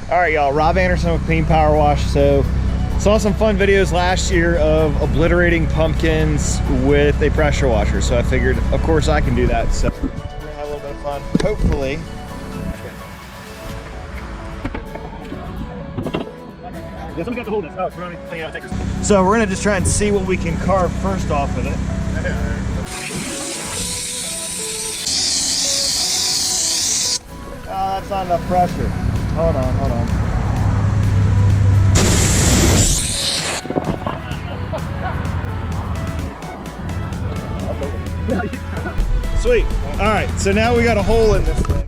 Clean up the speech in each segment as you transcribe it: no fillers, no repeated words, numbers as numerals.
All right, y'all, Rob Anderson with Clean Power Wash. So saw some fun videos last year of obliterating pumpkins with a pressure washer. So I figured, of course, I can do that. So we're gonna have a little bit of fun, hopefully. Yeah, somebody got to hold this. Oh, we're going to take this. So we're gonna just try and see what we can carve first off of it. Oh, that's not enough pressure. Hold on, hold on. Sweet. All right, so now we got a hole in this thing.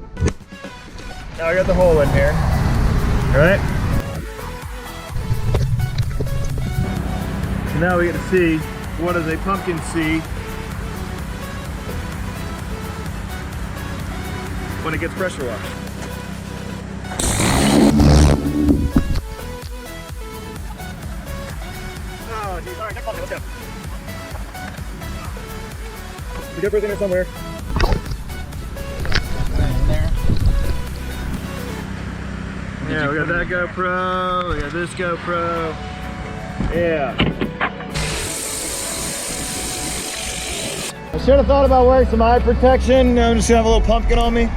Now we got the hole in here. All right. So now we get to see what does a pumpkin see when it gets pressure washed. Oh, geez. All right, next pumpkin, let's go. The dipper's in there somewhere. Yeah, we got that GoPro, we got this GoPro. Yeah. I should have thought about wearing some eye protection. I'm just gonna have a little pumpkin on me.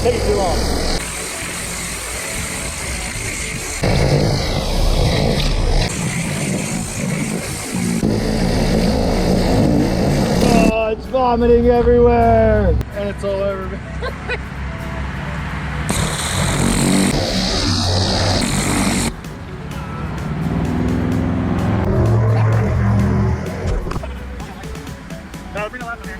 Taking too long. Oh, it's vomiting everywhere. And it's all over me. No, bring the last one here.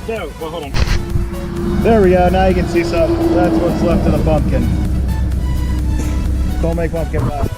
So, well, hold on. There we go, now you can see something. That's what's left of the pumpkin. Don't make pumpkin pie.